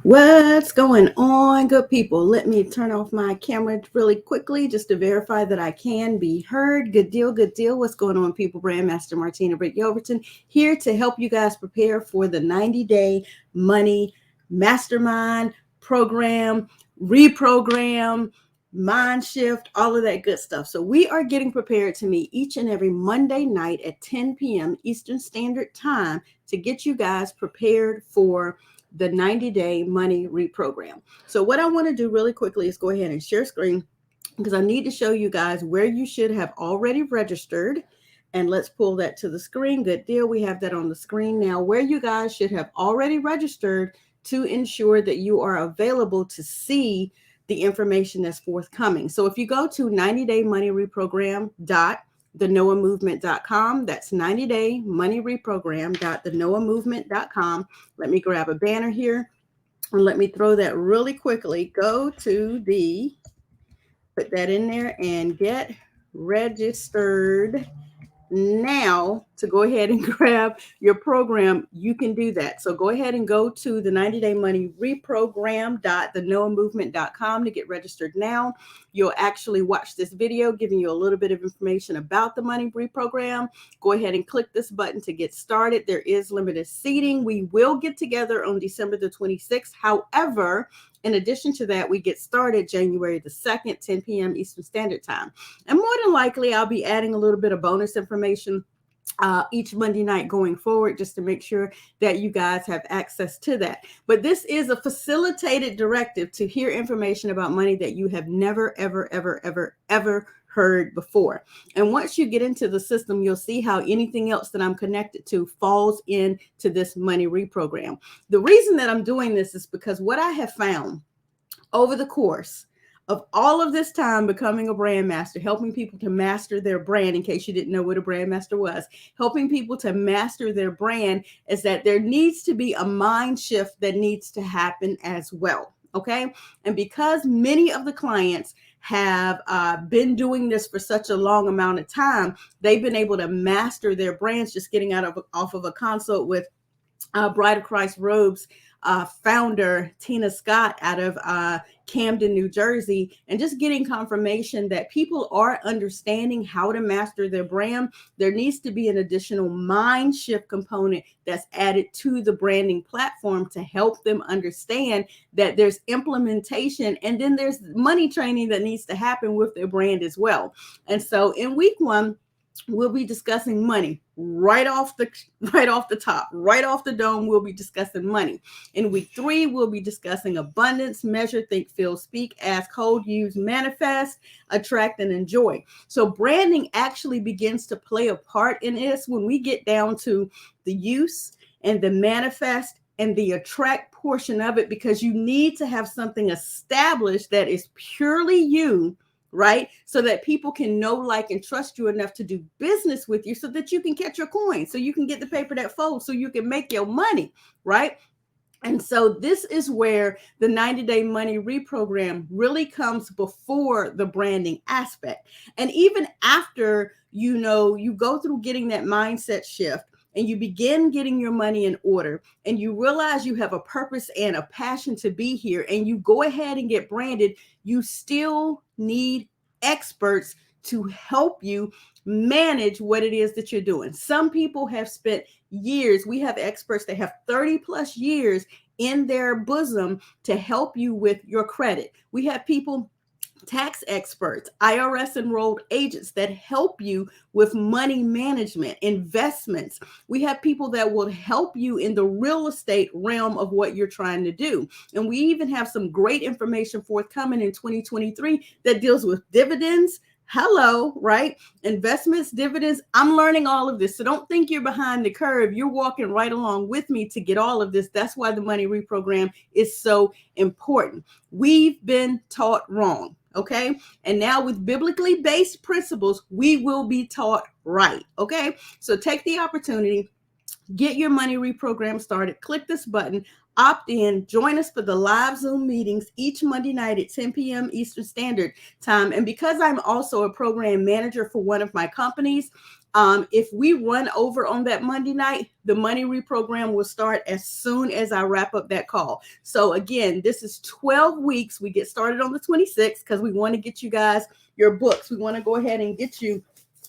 What's going on, good people? Let me turn off my camera really quickly just to verify that I can be heard. Good deal, good deal. What's going on, people? BrandMaster Martina Britt Yelverton here to help you guys prepare for the 90-day money mastermind program, reprogram, mind shift, all of that good stuff. So we are getting prepared to meet each and every Monday night at 10 p.m. Eastern Standard Time to get you guys prepared for the 90-day money reprogram. So what I want to do really quickly is go ahead and share screen because I need to show you guys where you should have already registered. And let's pull that to the screen. Good deal. We have that on the screen now, where you guys should have already registered to ensure that you are available to see the information that's forthcoming. So if you go to 90daymoneyreprogram.thenoahmovement.com, that's 90daymoneyreprogram.thenoahmovement.com. Let me grab a banner here and let me throw that really quickly. Go to put that in there and get registered now to go ahead and grab your program. You can do that. So go ahead and go to the 90-day money reprogram.thenoahmovement.com to get registered now. You'll actually watch this video giving you a little bit of information about the money reprogram. Go ahead and click this button to get started. There is limited seating. We will get together on December the 26th. However, in addition to that, we get started January the 2nd, 10 p.m. Eastern Standard Time. And more than likely, I'll be adding a little bit of bonus information each Monday night going forward, just to make sure that you guys have access to that. But this is a facilitated directive to hear information about money that you have never, ever, ever, ever, ever heard before. And once you get into the system, you'll see how anything else that I'm connected to falls into this money reprogram. The reason that I'm doing this is because what I have found over the course of all of this time becoming a brand master, helping people to master their brand, in case you didn't know what a brand master was, helping people to master their brand, is that there needs to be a mind shift that needs to happen as well. Okay. And because many of the clients have been doing this for such a long amount of time, they've been able to master their brands just getting off of a consult with Bride of Christ Robes founder Tina Scott out of Camden, New Jersey, and just getting confirmation that people are understanding how to master their brand. There needs to be an additional mind shift component that's added to the branding platform to help them understand that there's implementation and then there's money training that needs to happen with their brand as well. And so in week one, we'll be discussing money right off the top, right off the dome. We'll be discussing money. In week 3, we'll be discussing abundance, measure, think, feel, speak, ask, hold, use, manifest, attract, and enjoy. So branding actually begins to play a part in this when we get down to the use and the manifest and the attract portion of it, because you need to have something established that is purely you, right? So that people can know, like, and trust you enough to do business with you so that you can catch your coin, so you can get the paper that folds, so you can make your money, right? And so this is where the 90-day money reprogram really comes before the branding aspect. And even after, you go through getting that mindset shift, and you begin getting your money in order, and you realize you have a purpose and a passion to be here, and you go ahead and get branded, you still need experts to help you manage what it is that you're doing. Some people have spent years. We have experts that have 30 plus years in their bosom to help you with your credit. We have people, tax experts, IRS enrolled agents that help you with money management, investments. We have people that will help you in the real estate realm of what you're trying to do. And we even have some great information forthcoming in 2023 that deals with dividends. Hello, right? Investments, dividends. I'm learning all of this. So don't think you're behind the curve. You're walking right along with me to get all of this. That's why the money reprogram is so important. We've been taught wrong. Okay. And now with biblically based principles, we will be taught right. Okay. So take the opportunity, get your money reprogram started. Click this button, opt in, join us for the live Zoom meetings each Monday night at 10 p.m. Eastern Standard Time. And because I'm also a program manager for one of my companies, If we run over on that Monday night, the Money Reprogram will start as soon as I wrap up that call. So again, this is 12 weeks. We get started on the 26th because we want to get you guys your books. We want to go ahead and get you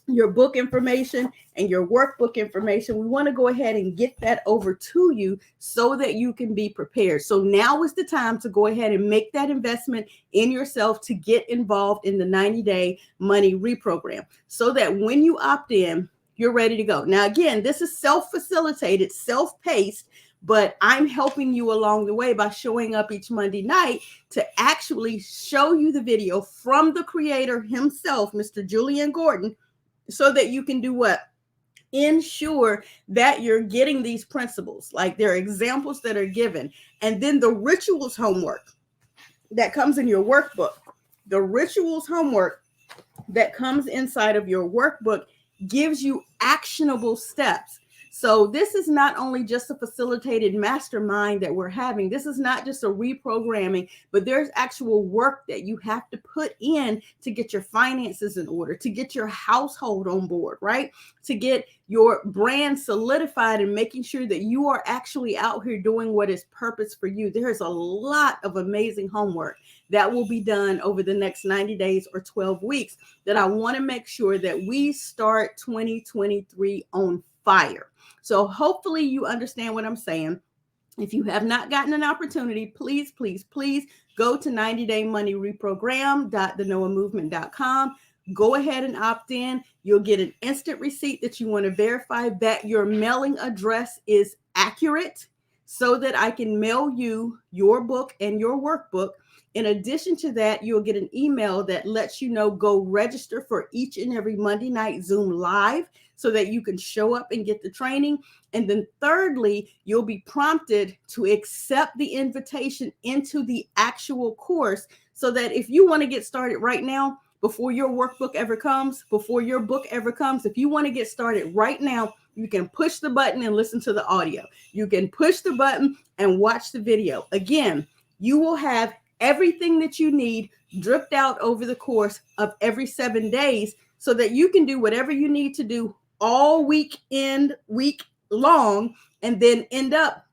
your book information and your workbook information. We want to go ahead and get that over to you so that you can be prepared. So now is the time to go ahead and make that investment in yourself to get involved in the 90-day Money Reprogram so that when you opt in, you're ready to go. Now, again, this is self-facilitated, self-paced, but I'm helping you along the way by showing up each Monday night to actually show you the video from the creator himself, Mr. Julian Gordon, so that you can do what? Ensure that you're getting these principles. Like there are examples that are given. And then the rituals homework that comes in your workbook, the rituals homework that comes inside of your workbook gives you actionable steps. So this is not only just a facilitated mastermind that we're having. This is not just a reprogramming, but there's actual work that you have to put in to get your finances in order, to get your household on board, right? To get your brand solidified and making sure that you are actually out here doing what is purpose for you. There's a lot of amazing homework that will be done over the next 90 days or 12 weeks that I want to make sure that we start 2023 on fire. So hopefully you understand what I'm saying. If you have not gotten an opportunity, please, please, please go to 90daymoneyreprogram.thenoahmovement.com. Go ahead and opt in. You'll get an instant receipt that you want to verify that your mailing address is accurate so that I can mail you your book and your workbook. In addition to that, you'll get an email that lets you know go register for each and every Monday night Zoom live so that you can show up and get the training. And then thirdly, you'll be prompted to accept the invitation into the actual course so that if you want to get started right now, before your workbook ever comes, before your book ever comes, if you want to get started right now, you can push the button and listen to the audio. You can push the button and watch the video. Again, you will have everything that you need dripped out over the course of every 7 days so that you can do whatever you need to do all week long, and then end up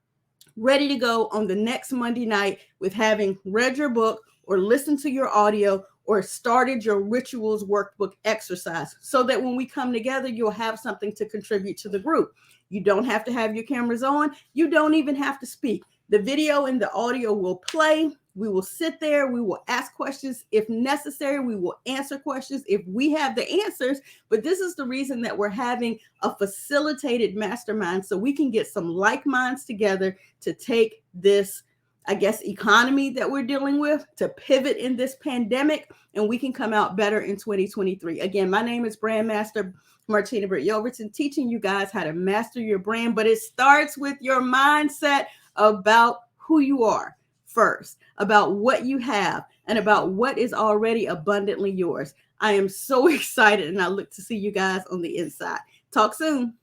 ready to go on the next Monday night with having read your book or listened to your audio or started your rituals workbook exercise so that when we come together, you'll have something to contribute to the group. You don't have to have your cameras on. You don't even have to speak. The video and the audio will play. We will sit there. We will ask questions. If necessary, we will answer questions if we have the answers. But this is the reason that we're having a facilitated mastermind so we can get some like minds together to take this, I guess, economy that we're dealing with to pivot in this pandemic, and we can come out better in 2023. Again, my name is BrandMaster Martina Britt Yelverton, teaching you guys how to master your brand, but it starts with your mindset about who you are first, about what you have, and about what is already abundantly yours. I am so excited, and I look to see you guys on the inside. Talk soon.